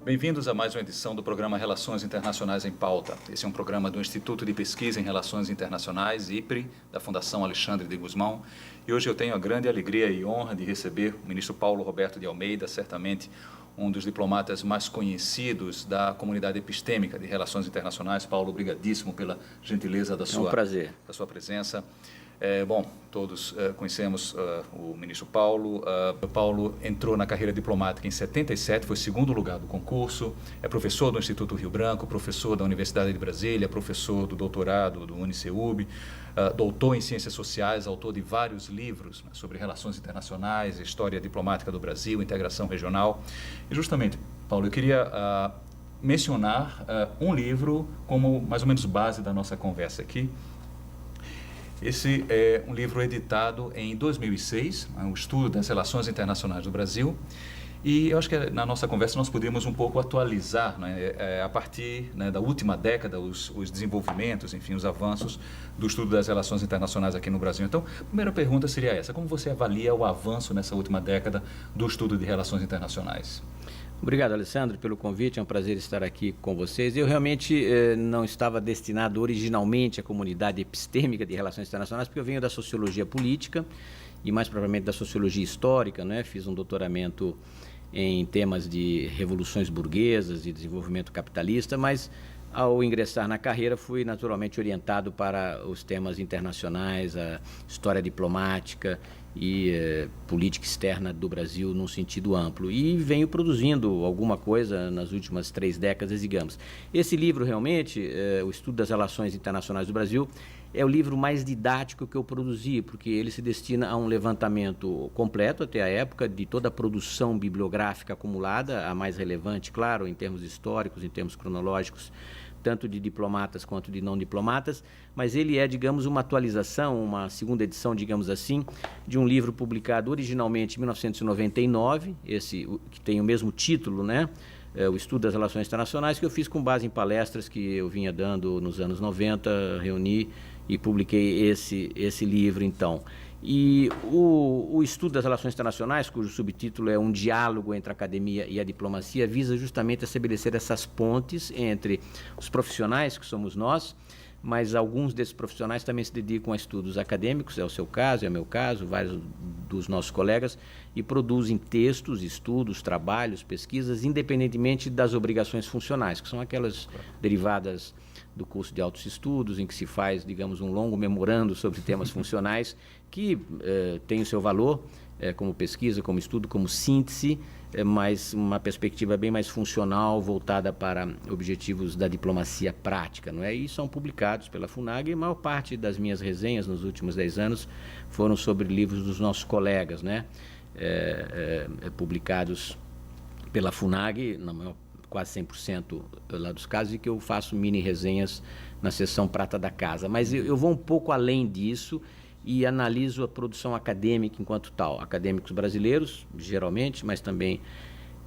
Bem-vindos a mais uma edição do programa Relações Internacionais em Pauta. Esse é um programa do Instituto de Pesquisa em Relações Internacionais, IPRE, da Fundação Alexandre de Gusmão. E hoje eu tenho a grande alegria e honra de receber o ministro Paulo Roberto de Almeida, certamente um dos diplomatas mais conhecidos da comunidade epistêmica de Relações Internacionais. Paulo, obrigadíssimo pela gentileza da sua presença. Todos conhecemos o ministro Paulo. O Paulo entrou na carreira diplomática em 77, foi segundo lugar do concurso, é professor do Instituto Rio Branco, professor da Universidade de Brasília, professor do doutorado do UniCeub, doutor em Ciências Sociais, autor de vários livros sobre relações internacionais, história diplomática do Brasil, integração regional. E justamente, Paulo, eu queria mencionar um livro como mais ou menos base da nossa conversa aqui. Esse é um livro editado em 2006, um estudo das relações internacionais do Brasil, e eu acho que na nossa conversa nós podemos um pouco atualizar, né, a partir, né, da última década, os desenvolvimentos, enfim, os avanços do estudo das relações internacionais aqui no Brasil. Então, a primeira pergunta seria essa: como você avalia o avanço nessa última década do estudo de relações internacionais? Obrigado, Alessandro, pelo convite. É um prazer estar aqui com vocês. Eu realmente não estava destinado originalmente à comunidade epistêmica de relações internacionais, porque eu venho da sociologia política e mais propriamente da sociologia histórica, né? Fiz um doutoramento em temas de revoluções burguesas e desenvolvimento capitalista, mas ao ingressar na carreira fui naturalmente orientado para os temas internacionais, a história diplomática e política externa do Brasil num sentido amplo, e venho produzindo alguma coisa nas últimas 3 décadas, digamos. Esse livro realmente, o Estudo das Relações Internacionais do Brasil, é o livro mais didático que eu produzi, porque ele se destina a um levantamento completo até a época de toda a produção bibliográfica acumulada, a mais relevante, claro, em termos históricos, em termos cronológicos, tanto de diplomatas quanto de não diplomatas, mas ele é, digamos, uma atualização, uma segunda edição, digamos assim, de um livro publicado originalmente em 1999, esse que tem o mesmo título, né? O Estudo das Relações Internacionais, que eu fiz com base em palestras que eu vinha dando nos anos 90, reuni e publiquei esse livro, então. E o Estudo das Relações Internacionais, cujo subtítulo é Um Diálogo entre a Academia e a Diplomacia, visa justamente estabelecer essas pontes entre os profissionais, que somos nós, mas alguns desses profissionais também se dedicam a estudos acadêmicos, é o seu caso, é o meu caso, vários dos nossos colegas, e produzem textos, estudos, trabalhos, pesquisas, independentemente das obrigações funcionais, que são aquelas derivadas do curso de altos estudos, em que se faz, digamos, um longo memorando sobre temas funcionais, que tem o seu valor como pesquisa, como estudo, como síntese, mas uma perspectiva bem mais funcional, voltada para objetivos da diplomacia prática, não é? E são publicados pela FUNAG, e a maior parte das minhas resenhas nos últimos 10 anos foram sobre livros dos nossos colegas, né? Publicados pela FUNAG, na maior quase 100% lá dos casos, e que eu faço mini resenhas na seção Prata da Casa. Mas eu vou um pouco além disso e analiso a produção acadêmica enquanto tal. Acadêmicos brasileiros, geralmente, mas também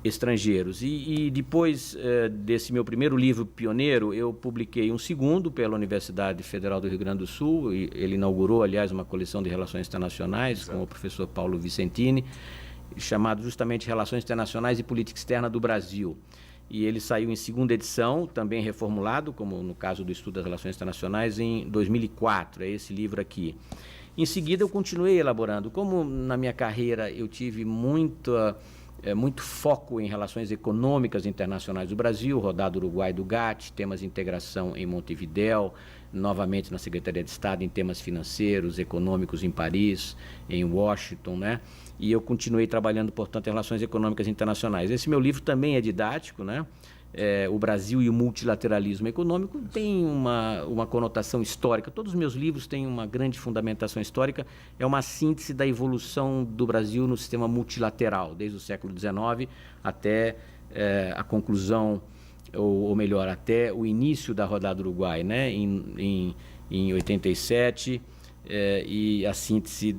estrangeiros. E depois desse meu primeiro livro pioneiro, eu publiquei um segundo pela Universidade Federal do Rio Grande do Sul. E ele inaugurou, aliás, uma coleção de relações internacionais. Exato. Com o professor Paulo Vicentini, chamado justamente Relações Internacionais e Política Externa do Brasil. E ele saiu em segunda edição, também reformulado, como no caso do Estudo das Relações Internacionais, em 2004, é esse livro aqui. Em seguida, eu continuei elaborando. Como na minha carreira eu tive muito foco em relações econômicas internacionais do Brasil, rodado Uruguai do GATT, temas de integração em Montevidéu, novamente na Secretaria de Estado em temas financeiros, econômicos em Paris, em Washington, né? E eu continuei trabalhando, portanto, em relações econômicas internacionais. Esse meu livro também é didático, né? O Brasil e o multilateralismo econômico tem uma conotação histórica. Todos os meus livros têm uma grande fundamentação histórica. É uma síntese da evolução do Brasil no sistema multilateral, desde o século XIX até a conclusão, ou melhor, até o início da rodada Uruguai, né? Em 87, e a síntese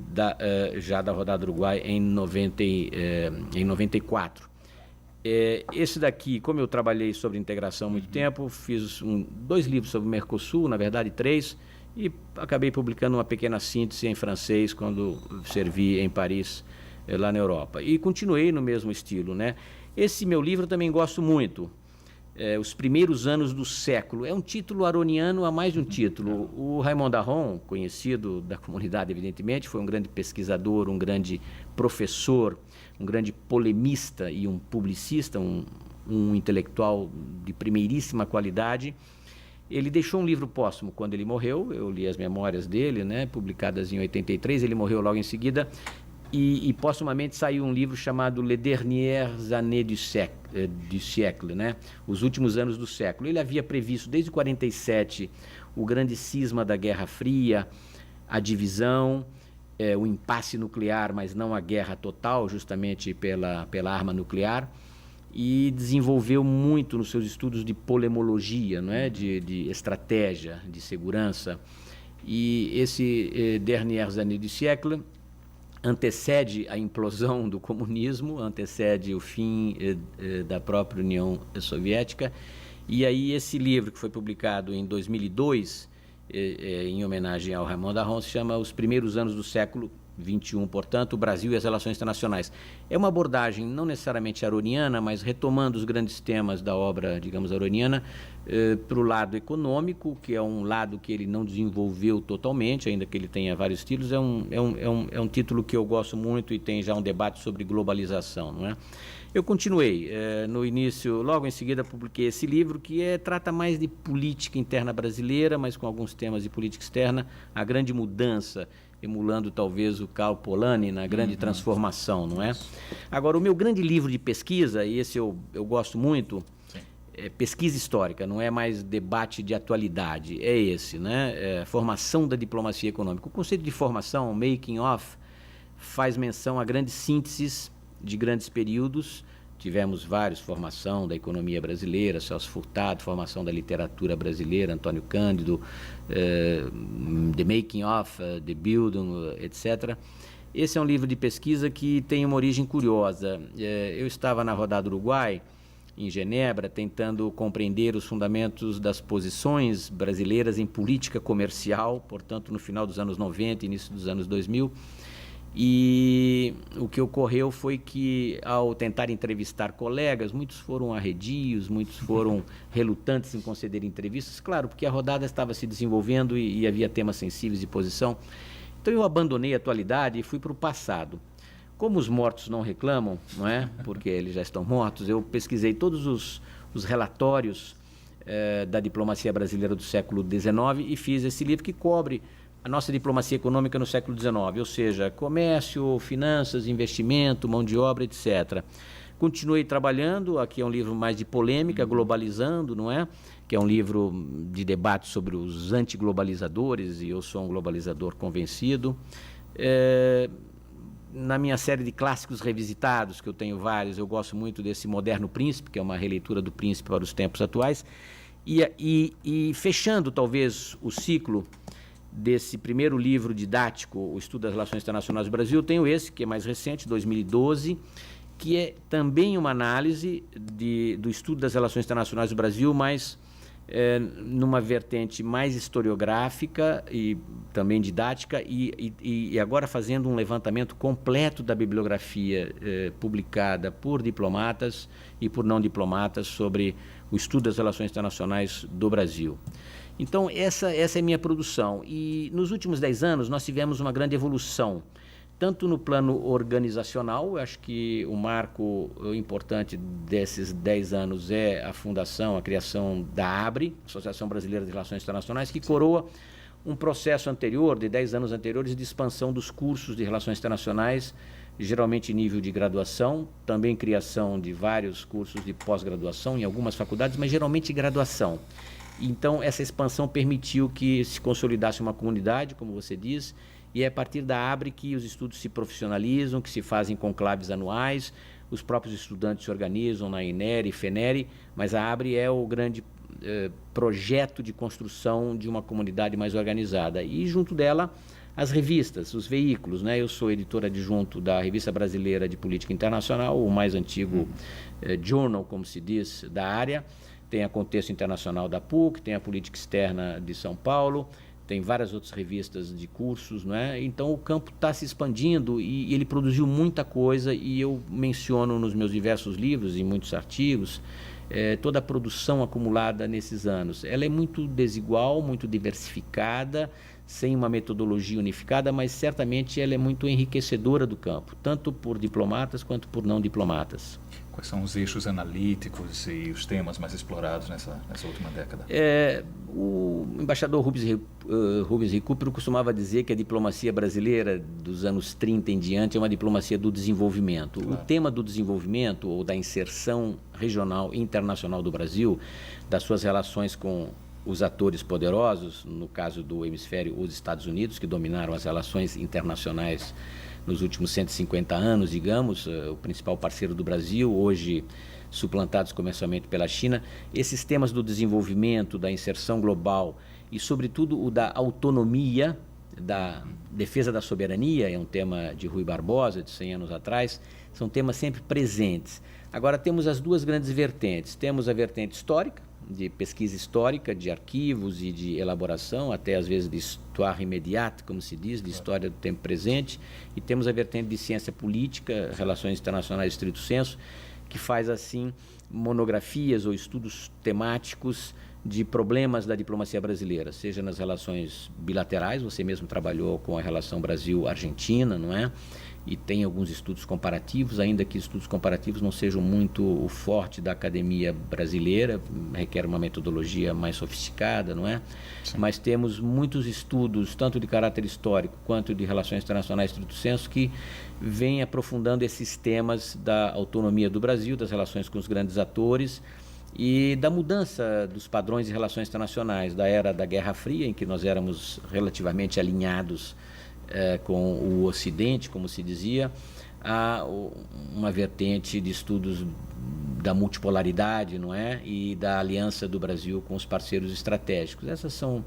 já da rodada Uruguai em 94. Esse daqui, como eu trabalhei sobre integração há muito tempo, fiz 2 livros sobre o Mercosul, na verdade 3, e acabei publicando uma pequena síntese em francês quando servi em Paris, lá na Europa. E continuei no mesmo estilo, né? Esse meu livro eu também gosto muito. Os Primeiros Anos do Século. É um título aroniano a mais de um título. O Raymond Aron, conhecido da comunidade, evidentemente, foi um grande pesquisador, um grande professor, um grande polemista e um publicista, um intelectual de primeiríssima qualidade. Ele deixou um livro póstumo quando ele morreu. Eu li as memórias dele, né, publicadas em 83. Ele morreu logo em seguida. E póstumamente saiu um livro chamado Les Dernières Années du Siècle, né? Os Últimos Anos do Século. Ele havia previsto desde 47 o grande cisma da Guerra Fria, a divisão, o impasse nuclear, mas não a guerra total, justamente pela arma nuclear, e desenvolveu muito nos seus estudos de polemologia, não é? de estratégia, de segurança. E esse Dernières Années du Siècle antecede a implosão do comunismo, antecede o fim da própria União Soviética. E aí esse livro, que foi publicado em 2002, em homenagem ao Raymond Aron, se chama Os Primeiros Anos do Século XXI, portanto, o Brasil e as Relações Internacionais. É uma abordagem não necessariamente aroniana, mas retomando os grandes temas da obra, digamos, aroniana, para o lado econômico, que é um lado que ele não desenvolveu totalmente, ainda que ele tenha vários títulos. É um título que eu gosto muito e tem já um debate sobre globalização, não é? Eu continuei. No início, logo em seguida, publiquei esse livro que trata mais de política interna brasileira, mas com alguns temas de política externa, a grande mudança, emulando talvez o Karl Polanyi na grande transformação, não é? Agora, o meu grande livro de pesquisa, e esse eu gosto muito, é pesquisa histórica, não é mais debate de atualidade, é esse, né? Formação da diplomacia econômica. O conceito de formação, making of, faz menção a grandes sínteses de grandes períodos. Tivemos vários, formação da economia brasileira, Celso Furtado, formação da literatura brasileira, Antônio Cândido, The Making of, The Building, etc. Esse é um livro de pesquisa que tem uma origem curiosa. Eu estava na rodada Uruguai, em Genebra, tentando compreender os fundamentos das posições brasileiras em política comercial, portanto, no final dos anos 90, início dos anos 2000, e o que ocorreu foi que, ao tentar entrevistar colegas, muitos foram arredios, muitos foram relutantes em conceder entrevistas, claro, porque a rodada estava se desenvolvendo e havia temas sensíveis de posição. Então eu abandonei a atualidade e fui para o passado. Como os mortos não reclamam, não é? Porque eles já estão mortos, eu pesquisei todos os relatórios da diplomacia brasileira do século XIX e fiz esse livro que cobre a nossa diplomacia econômica no século XIX, ou seja, comércio, finanças, investimento, mão de obra, etc. Continuei trabalhando, aqui é um livro mais de polêmica, Globalizando, não é? Que é um livro de debate sobre os antiglobalizadores, e eu sou um globalizador convencido. Na minha série de clássicos revisitados, que eu tenho vários, eu gosto muito desse Moderno Príncipe, que é uma releitura do Príncipe para os tempos atuais, e fechando talvez o ciclo desse primeiro livro didático, O Estudo das Relações Internacionais do Brasil, eu tenho esse, que é mais recente, 2012, que é também uma análise do estudo das relações internacionais do Brasil, mas numa vertente mais historiográfica e também didática, e agora fazendo um levantamento completo da bibliografia publicada por diplomatas e por não diplomatas sobre o estudo das relações internacionais do Brasil. Então, essa é a minha produção. E nos últimos 10 anos nós tivemos uma grande evolução, tanto no plano organizacional. Eu acho que o marco importante desses 10 anos é a fundação, a criação da ABRE, Associação Brasileira de Relações Internacionais, que coroa um processo anterior, de 10 anos anteriores, de expansão dos cursos de Relações Internacionais, geralmente em nível de graduação, também criação de vários cursos de pós-graduação em algumas faculdades, mas geralmente graduação. Então, essa expansão permitiu que se consolidasse uma comunidade, como você diz, e é a partir da ABRE que os estudos se profissionalizam, que se fazem conclaves anuais, os próprios estudantes se organizam na INERE e FENERE, mas a ABRE é o grande projeto de construção de uma comunidade mais organizada. E junto dela, as revistas, os veículos, né? Eu sou editor adjunto da Revista Brasileira de Política Internacional, o mais antigo journal, como se diz, da área. Tem a Contexto Internacional da PUC, tem a Política Externa de São Paulo, tem várias outras revistas de cursos, não é? Então o campo está se expandindo e ele produziu muita coisa, e eu menciono nos meus diversos livros e muitos artigos toda a produção acumulada nesses anos. Ela é muito desigual, muito diversificada, sem uma metodologia unificada, mas certamente ela é muito enriquecedora do campo, tanto por diplomatas quanto por não diplomatas. Quais são os eixos analíticos e os temas mais explorados nessa última década? O embaixador Rubens Recupero costumava dizer que a diplomacia brasileira dos anos 30 em diante é uma diplomacia do desenvolvimento. Claro. O tema do desenvolvimento ou da inserção regional e internacional do Brasil, das suas relações com os atores poderosos, no caso do hemisfério, os Estados Unidos, que dominaram as relações internacionais nos últimos 150 anos, digamos, o principal parceiro do Brasil, hoje suplantados comercialmente pela China. Esses temas do desenvolvimento, da inserção global e, sobretudo, o da autonomia, da defesa da soberania, é um tema de Rui Barbosa, de 100 anos atrás, são temas sempre presentes. Agora, temos as duas grandes vertentes. Temos a vertente histórica, de pesquisa histórica, de arquivos e de elaboração, até às vezes de histoire immédiate, como se diz, de história do tempo presente, e temos a vertente de ciência política, relações internacionais estrito senso, que faz assim monografias ou estudos temáticos de problemas da diplomacia brasileira, seja nas relações bilaterais, você mesmo trabalhou com a relação Brasil-Argentina, não é? E tem alguns estudos comparativos, ainda que estudos comparativos não sejam muito o forte da academia brasileira, requer uma metodologia mais sofisticada, não é? Sim. Mas temos muitos estudos, tanto de caráter histórico quanto de relações internacionais estrito senso, que vêm aprofundando esses temas da autonomia do Brasil, das relações com os grandes atores e da mudança dos padrões de relações internacionais, da era da Guerra Fria, em que nós éramos relativamente alinhados com o Ocidente, como se dizia, há uma vertente de estudos da multipolaridade, não é? E da aliança do Brasil com os parceiros estratégicos. Essas são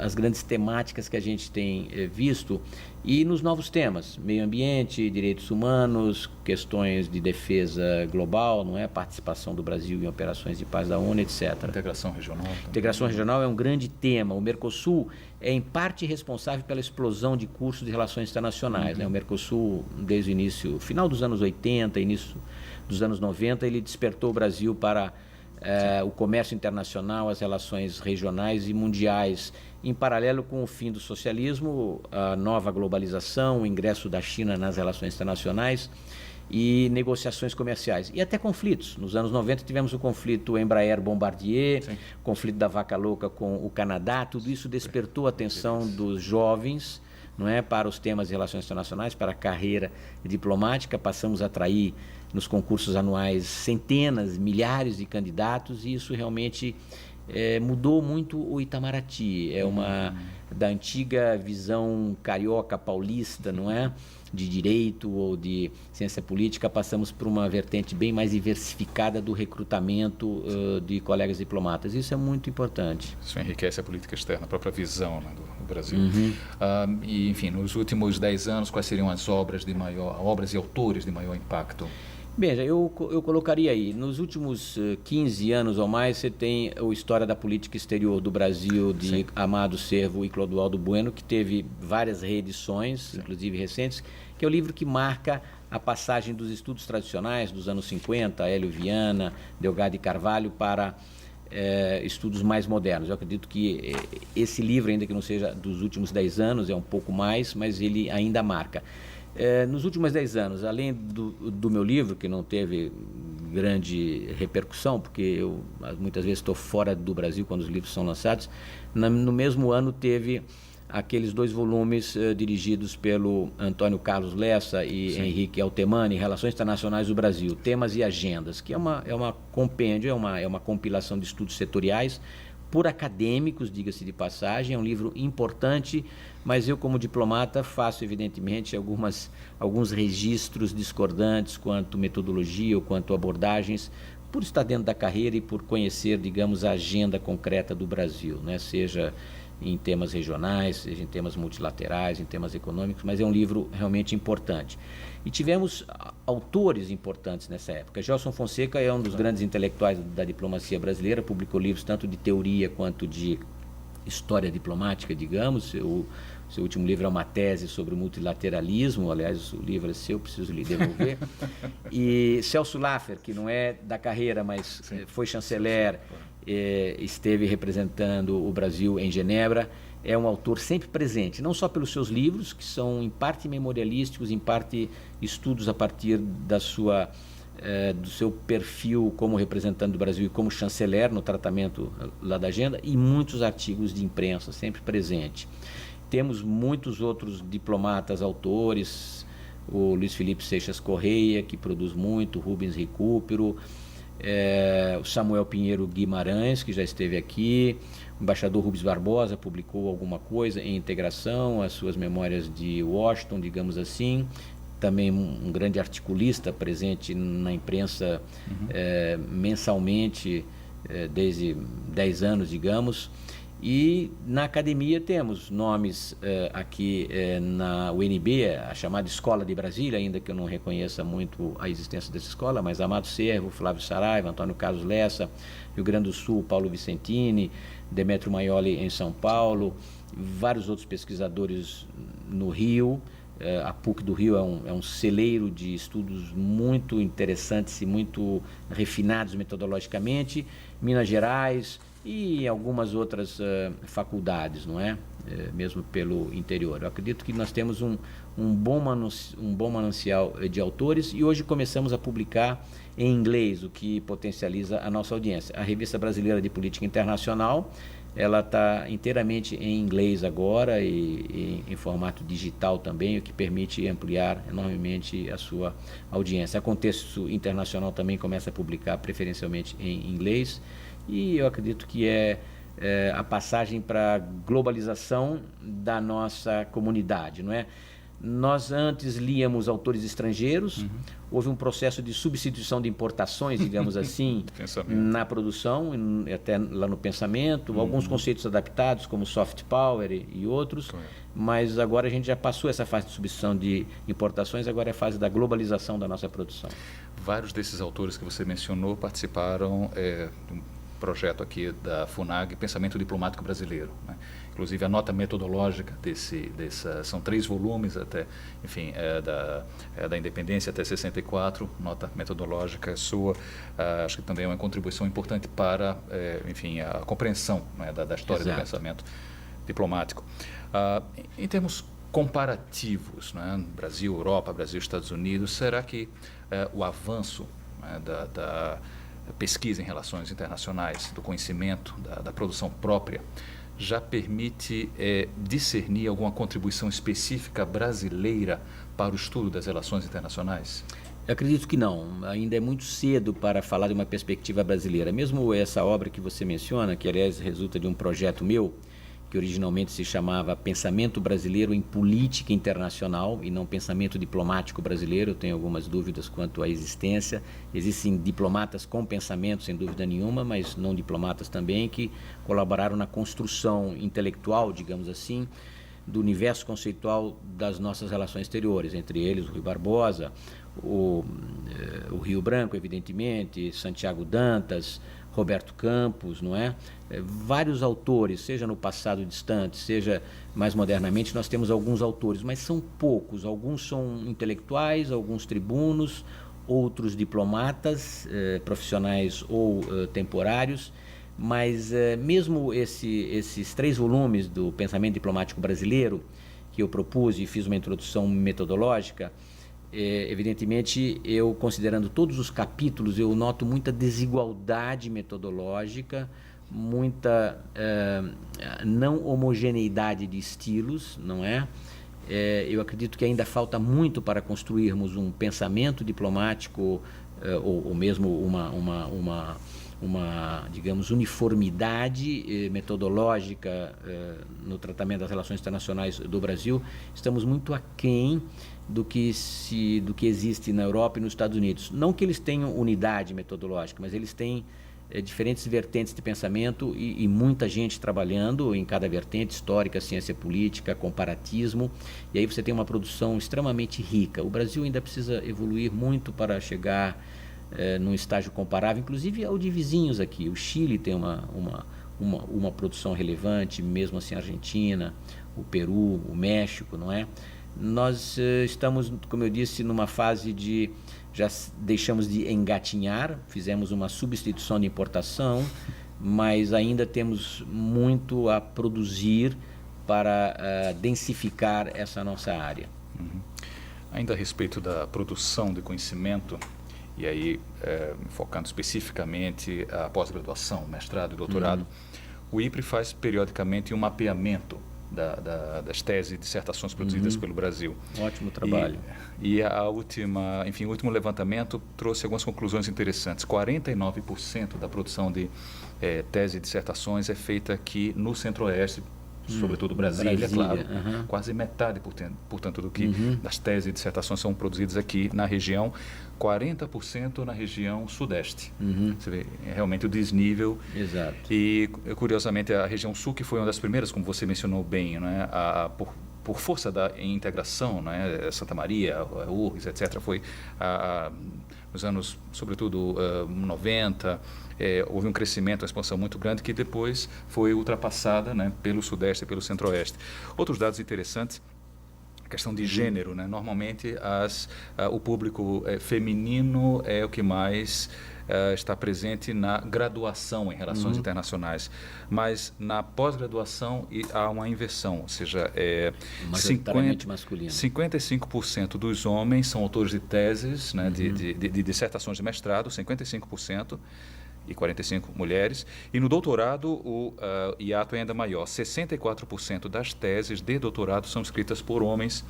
as grandes temáticas que a gente tem visto. E nos novos temas, meio ambiente, direitos humanos, questões de defesa global, não é? Participação do Brasil em operações de paz da ONU, etc. Integração regional. Também. Integração regional é um grande tema. O Mercosul é, em parte, responsável pela explosão de cursos de relações internacionais. Né? O Mercosul, desde o início, final dos anos 80, início dos anos 90, ele despertou o Brasil para o comércio internacional, as relações regionais e mundiais, em paralelo com o fim do socialismo, a nova globalização, o ingresso da China nas relações internacionais e negociações comerciais. E até conflitos. Nos anos 90 tivemos o conflito Embraer-Bombardier, sim, conflito da Vaca Louca com o Canadá. Tudo isso despertou a atenção dos jovens, não é, para os temas de relações internacionais, para a carreira diplomática. Passamos a atrair nos concursos anuais centenas, milhares de candidatos, e isso realmente mudou muito o Itamaraty. É uma da antiga visão carioca paulista, não é? De direito ou de ciência política, passamos por uma vertente bem mais diversificada do recrutamento de colegas diplomatas. Isso é muito importante. Isso enriquece a política externa, a própria visão, né, do Brasil. E, enfim, nos últimos 10 anos, quais seriam as obras e autores de maior impacto? Veja, eu colocaria aí, nos últimos 15 anos ou mais, você tem o História da Política Exterior do Brasil, de sim, Amado Servo e Clodoaldo Bueno, que teve várias reedições, sim, inclusive recentes, que é o livro que marca a passagem dos estudos tradicionais dos anos 50, Hélio Viana, Delgado e Carvalho, para estudos mais modernos. Eu acredito que esse livro, ainda que não seja dos últimos 10 anos, é um pouco mais, mas ele ainda marca. Nos últimos 10 anos, além do meu livro, que não teve grande repercussão, porque eu muitas vezes estou fora do Brasil quando os livros são lançados, no mesmo ano teve aqueles 2 volumes dirigidos pelo Antônio Carlos Lessa e sim, Henrique Altemani, Relações Internacionais do Brasil, Temas e Agendas, que é uma compêndio, é uma compilação de estudos setoriais por acadêmicos, diga-se de passagem. É um livro importante, mas eu, como diplomata, faço, evidentemente, alguns registros discordantes quanto metodologia ou quanto abordagens, por estar dentro da carreira e por conhecer, digamos, a agenda concreta do Brasil, né? Seja em temas regionais, seja em temas multilaterais, em temas econômicos, mas é um livro realmente importante. E tivemos autores importantes nessa época. Gelson Fonseca é um dos grandes intelectuais da diplomacia brasileira, publicou livros tanto de teoria quanto de história diplomática, digamos. O seu último livro é uma tese sobre o multilateralismo, aliás, o livro é seu, preciso lhe devolver. E Celso Laffer, que não é da carreira, mas foi chanceler, esteve representando o Brasil em Genebra, é um autor sempre presente, não só pelos seus livros, que são em parte memorialísticos, em parte estudos a partir da do seu perfil como representante do Brasil e como chanceler no tratamento lá da agenda, e muitos artigos de imprensa, sempre presente. Temos muitos outros diplomatas, autores, o Luiz Felipe Seixas Correia, que produz muito, Rubens Recupero, o Samuel Pinheiro Guimarães, que já esteve aqui, o embaixador Rubens Barbosa publicou alguma coisa em integração, as suas memórias de Washington, digamos assim, também um grande articulista presente na imprensa mensalmente, desde 10 anos, digamos. E na academia temos nomes aqui na UNB, a chamada Escola de Brasília, ainda que eu não reconheça muito a existência dessa escola, mas Amado Servo, Flávio Saraiva, Antônio Carlos Lessa, Rio Grande do Sul, Paulo Vicentini, Demetrio Maioli em São Paulo, vários outros pesquisadores no Rio. A PUC do Rio é um celeiro de estudos muito interessantes e muito refinados metodologicamente, Minas Gerais e algumas outras faculdades, não é? Mesmo pelo interior. Eu acredito que nós temos um bom manancial de autores e hoje começamos a publicar em inglês, o que potencializa a nossa audiência. A Revista Brasileira de Política Internacional, ela está inteiramente em inglês agora e em formato digital também, o que permite ampliar enormemente a sua audiência. A Contexto Internacional também começa a publicar preferencialmente em inglês e eu acredito que é a passagem para a globalização da nossa comunidade, não é? Nós antes líamos autores estrangeiros, houve um processo de substituição de importações, digamos assim, na produção, até lá no pensamento, alguns conceitos adaptados, como soft power e outros, mas agora a gente já passou essa fase de substituição de importações, agora é a fase da globalização da nossa produção. Vários desses autores que você mencionou participaram de um projeto aqui da FUNAG, Pensamento Diplomático Brasileiro, né? Inclusive a nota metodológica são 3 volumes até, enfim, da independência até 64, nota metodológica sua, acho que também é uma contribuição importante para, enfim, a compreensão, né, da história do pensamento diplomático. Em termos comparativos, né, Brasil, Europa, Brasil, Estados Unidos, será que o avanço, né, da pesquisa em relações internacionais, do conhecimento, da produção própria, já permite discernir alguma contribuição específica brasileira para o estudo das relações internacionais? Eu acredito que não. Ainda é muito cedo para falar de uma perspectiva brasileira. Mesmo essa obra que você menciona, que aliás resulta de um projeto meu, que originalmente se chamava Pensamento Brasileiro em Política Internacional e não Pensamento Diplomático Brasileiro. Eu tenho algumas dúvidas quanto à existência. Existem diplomatas com pensamento, sem dúvida nenhuma, mas não diplomatas também, que colaboraram na construção intelectual, digamos assim, do universo conceitual das nossas relações exteriores, entre eles o Rui Barbosa, o Rio Branco, evidentemente, Santiago Dantas, Roberto Campos, não é? Vários autores, seja no passado distante, seja mais modernamente, nós temos alguns autores, mas são poucos. Alguns são intelectuais, alguns tribunos, outros diplomatas, profissionais ou temporários, mas mesmo esses 3 volumes do Pensamento Diplomático Brasileiro, que eu propus e fiz uma introdução metodológica, evidentemente, eu considerando todos os capítulos, eu noto muita desigualdade metodológica, muita não homogeneidade de estilos, não é? Eu acredito que ainda falta muito para construirmos um pensamento diplomático ou mesmo uma digamos, uniformidade metodológica no tratamento das relações internacionais do Brasil. Estamos muito aquém do que existe na Europa e nos Estados Unidos. Não que eles tenham unidade metodológica, mas eles têm diferentes vertentes de pensamento e muita gente trabalhando em cada vertente, histórica, ciência política, comparatismo, e aí você tem uma produção extremamente rica. O Brasil ainda precisa evoluir muito para chegar num estágio comparável, inclusive ao de vizinhos aqui. O Chile tem uma uma produção relevante, mesmo assim a Argentina, o Peru, o México, não é? Nós estamos, como eu disse, numa fase de... Já deixamos de engatinhar, fizemos uma substituição de importação, mas ainda temos muito a produzir para densificar essa nossa área. Ainda a respeito da produção de conhecimento, e aí focando especificamente a pós-graduação, mestrado e doutorado, o IPRE faz periodicamente um mapeamento das teses e dissertações produzidas pelo Brasil. Ótimo trabalho. E o último levantamento trouxe algumas conclusões interessantes. 49% da produção de teses e dissertações é feita aqui no Centro-Oeste, sobretudo Brasília, claro. Quase metade, portanto, do que das teses e dissertações são produzidas aqui na região, 40% na região Sudeste. Você vê, é realmente o desnível. Exato. E, curiosamente, a região Sul, que foi uma das primeiras, como você mencionou bem, né, por força da integração, né, Santa Maria, URGS, etc., foi nos anos, sobretudo, 90, houve um crescimento, uma expansão muito grande que depois foi ultrapassada, né, pelo Sudeste e pelo Centro-Oeste. Outros dados interessantes, a questão de gênero, né? Normalmente o público feminino é o que mais está presente na graduação em relações internacionais, mas na pós-graduação há uma inversão, ou seja, majoritariamente masculino. 55% dos homens são autores de teses, né, de dissertações de mestrado, 55%, e 45% mulheres. E no doutorado, o hiato é ainda maior. 64% das teses de doutorado são escritas por homens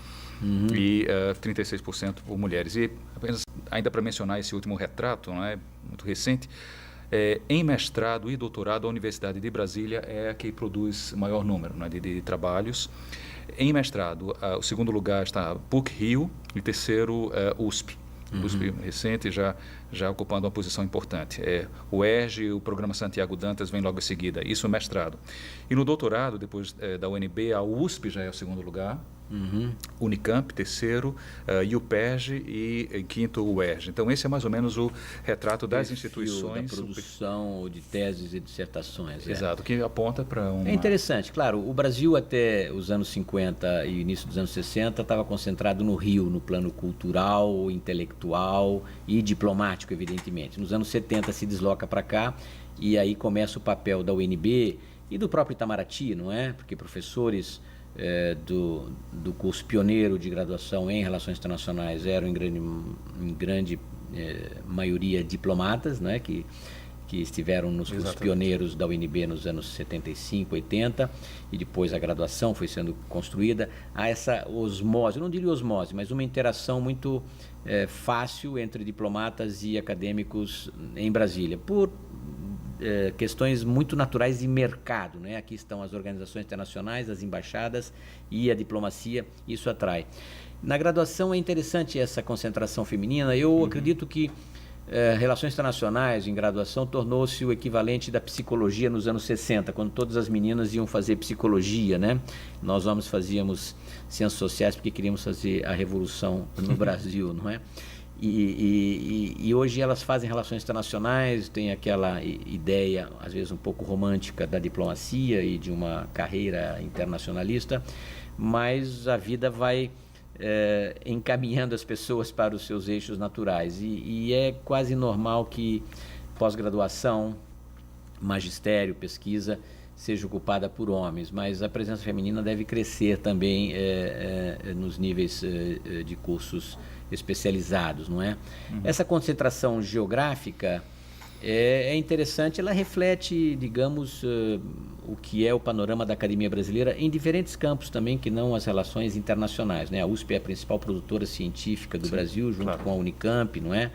e 36% por mulheres. E apenas, ainda para mencionar esse último retrato, não é, muito recente, em mestrado e doutorado, a Universidade de Brasília é a que produz maior número, né, de trabalhos. Em mestrado, o segundo lugar está PUC-Rio e terceiro USP. USP recente, já ocupando uma posição importante. O ERJ, o Programa Santiago Dantas, vem logo em seguida. Isso no mestrado. E no doutorado, depois da UNB, a USP já é o segundo lugar, Unicamp, terceiro, UPERJ e em quinto o UERJ. Então, esse é mais ou menos o retrato das instituições. Da produção de teses e dissertações. Exato, que aponta para uma... É interessante, claro, o Brasil até os anos 50 e início dos anos 60 estava concentrado no Rio, no plano cultural, intelectual e diplomático, evidentemente. Nos anos 70 se desloca para cá e aí começa o papel da UNB e do próprio Itamaraty, não é? Porque professores do curso pioneiro de graduação em Relações Internacionais eram em grande maioria diplomatas, né, que estiveram nos cursos pioneiros da UNB nos anos 75, 80, e depois a graduação foi sendo construída. Há essa osmose, eu não diria osmose, mas uma interação muito fácil entre diplomatas e acadêmicos em Brasília, por questões muito naturais de mercado, né? Aqui estão as organizações internacionais, as embaixadas e a diplomacia, isso atrai. Na graduação é interessante essa concentração feminina. Eu acredito que relações internacionais em graduação tornou-se o equivalente da psicologia nos anos 60, quando todas as meninas iam fazer psicologia, né? Nós homens fazíamos ciências sociais porque queríamos fazer a revolução no Brasil, não é? E hoje elas fazem relações internacionais, tem aquela ideia, às vezes um pouco romântica, da diplomacia e de uma carreira internacionalista, mas a vida vai encaminhando as pessoas para os seus eixos naturais. E é quase normal que pós-graduação, magistério, pesquisa, seja ocupada por homens, mas a presença feminina deve crescer também nos níveis de cursos especializados, não é? Essa concentração geográfica é interessante, ela reflete, digamos, o que é o panorama da academia brasileira em diferentes campos também, que não as relações internacionais, né? A USP é a principal produtora científica do Brasil, junto com a Unicamp, não é?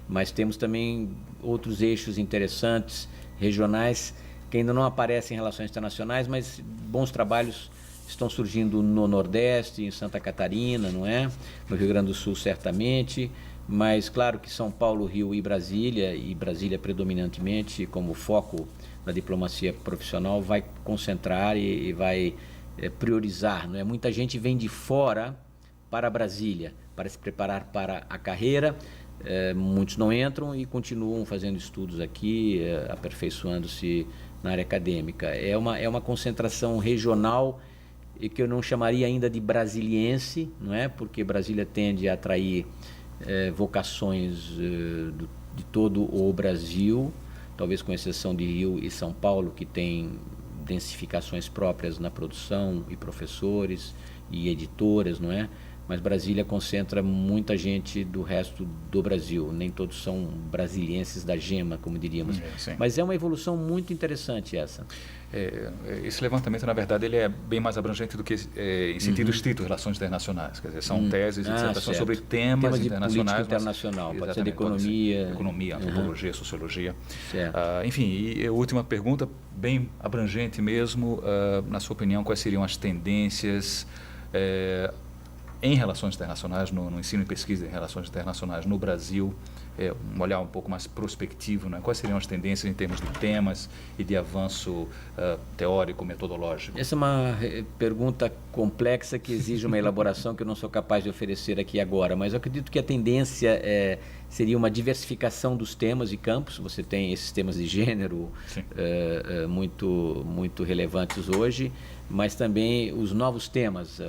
Mas temos também outros eixos interessantes, regionais, que ainda não aparecem em relações internacionais, mas bons trabalhos estão surgindo no Nordeste, em Santa Catarina, não é? No Rio Grande do Sul, certamente, mas claro que São Paulo, Rio e Brasília predominantemente como foco da diplomacia profissional, vai concentrar e vai priorizar, não é? Muita gente vem de fora para Brasília para se preparar para a carreira, muitos não entram e continuam fazendo estudos aqui, aperfeiçoando-se na área acadêmica. É uma concentração regional e que eu não chamaria ainda de brasiliense, não é? Porque Brasília tende a atrair vocações de todo o Brasil, talvez com exceção de Rio e São Paulo, que tem densificações próprias na produção, e professores e editoras, não é? Mas Brasília concentra muita gente do resto do Brasil, nem todos são brasilienses da gema, como diríamos. Sim. Mas é uma evolução muito interessante essa. Esse levantamento, na verdade, ele é bem mais abrangente do que em sentido estrito, relações internacionais. Quer dizer, são teses e dissertações sobre temas internacionais. Internacional, pode ser de economia, antropologia, sociologia. Enfim, e a última pergunta, bem abrangente mesmo, na sua opinião, quais seriam as tendências em relações internacionais, no ensino e pesquisa em relações internacionais no Brasil, um olhar um pouco mais prospectivo, né? Quais seriam as tendências em termos de temas e de avanço teórico, metodológico? Essa é uma pergunta complexa que exige uma elaboração que eu não sou capaz de oferecer aqui agora, mas eu acredito que a tendência seria uma diversificação dos temas e campos. Você tem esses temas de gênero muito relevantes hoje, mas também os novos temas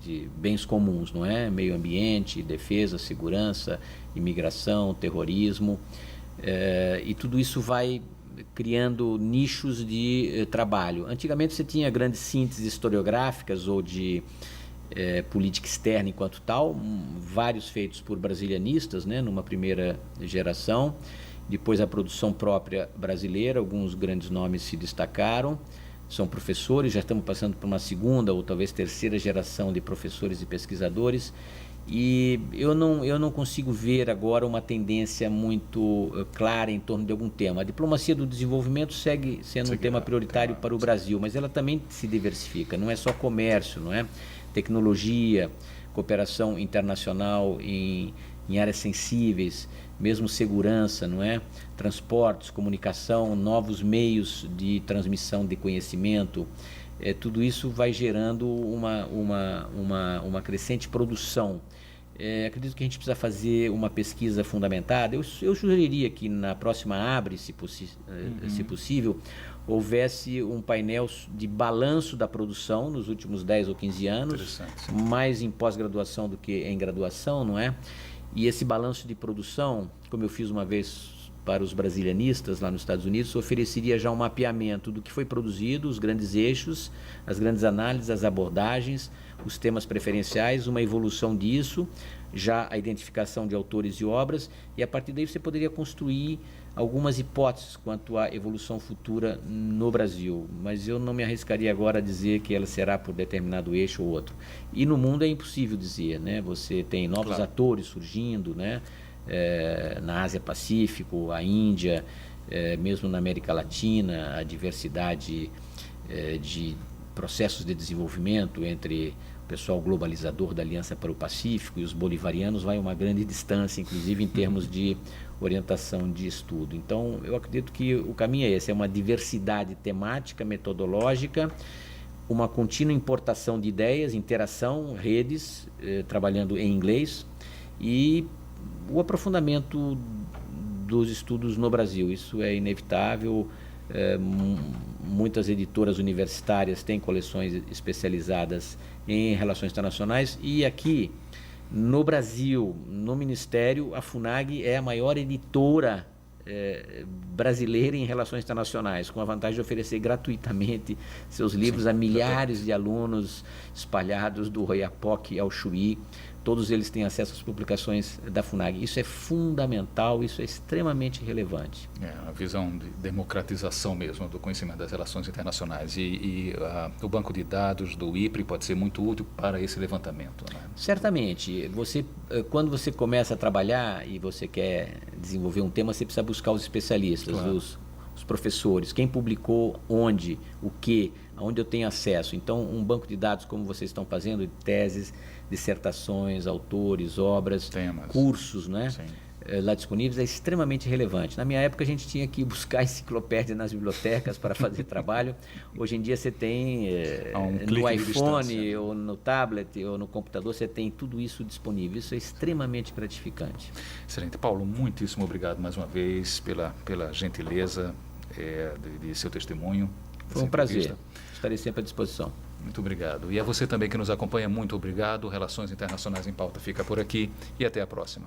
de bens comuns, não é? Meio ambiente, defesa, segurança, imigração, terrorismo, e tudo isso vai criando nichos de trabalho. Antigamente você tinha grandes sínteses historiográficas ou de política externa enquanto tal, vários feitos por brasilianistas, né, numa primeira geração. Depois a produção própria brasileira, alguns grandes nomes se destacaram, são professores, já estamos passando por uma segunda ou talvez terceira geração de professores e pesquisadores, e eu não consigo ver agora uma tendência muito clara em torno de algum tema. A diplomacia do desenvolvimento segue sendo um tema prioritário para o Brasil, mas ela também se diversifica, não é só comércio, não é? Tecnologia, cooperação internacional em áreas sensíveis, mesmo segurança, não é? Transportes, comunicação, novos meios de transmissão de conhecimento, tudo isso vai gerando uma crescente produção. Acredito que a gente precisa fazer uma pesquisa fundamentada. Eu sugeriria que na próxima ABRE, se possível, houvesse um painel de balanço da produção nos últimos 10 ou 15 anos, mais em pós-graduação do que em graduação, não é? E esse balanço de produção, como eu fiz uma vez para os brasilianistas lá nos Estados Unidos, ofereceria já um mapeamento do que foi produzido, os grandes eixos, as grandes análises, as abordagens, os temas preferenciais, uma evolução disso, já a identificação de autores e obras, e a partir daí você poderia construir algumas hipóteses quanto à evolução futura no Brasil, mas eu não me arriscaria agora a dizer que ela será por determinado eixo ou outro. E no mundo é impossível dizer, né? Você tem novos atores surgindo, né? Na Ásia-Pacífico, a Índia, mesmo na América Latina, a diversidade de processos de desenvolvimento entre o pessoal globalizador da Aliança para o Pacífico e os bolivarianos vai uma grande distância, inclusive em termos de orientação de estudo. Então, eu acredito que o caminho é esse, é uma diversidade temática, metodológica, uma contínua importação de ideias, interação, redes, trabalhando em inglês, e o aprofundamento dos estudos no Brasil. Isso é inevitável. Muitas editoras universitárias têm coleções especializadas em relações internacionais, e aqui no Brasil, no Ministério, a FUNAG é a maior editora brasileira em relações internacionais, com a vantagem de oferecer gratuitamente seus livros a milhares de alunos espalhados do Oiapoque ao Chuí. Todos eles têm acesso às publicações da FUNAG. Isso é fundamental, isso é extremamente relevante. A visão de democratização mesmo do conhecimento das relações internacionais. E o banco de dados do IPRE pode ser muito útil para esse levantamento, né? Certamente. Quando você começa a trabalhar e você quer desenvolver um tema, você precisa buscar os especialistas, os professores, quem publicou, onde, o que, aonde eu tenho acesso. Então, um banco de dados como vocês estão fazendo, de teses, dissertações, autores, obras, temas, cursos, né? Lá disponíveis, é extremamente relevante. Na minha época a gente tinha que buscar enciclopédia nas bibliotecas para fazer trabalho. Hoje em dia você tem no iPhone ou no tablet ou no computador, você tem tudo isso disponível. Isso é extremamente gratificante. Excelente. Paulo, muitíssimo obrigado mais uma vez pela gentileza. de seu testemunho. Foi um prazer. Estarei sempre à disposição. Muito obrigado. E a você também que nos acompanha, muito obrigado. Relações Internacionais em Pauta fica por aqui e até a próxima.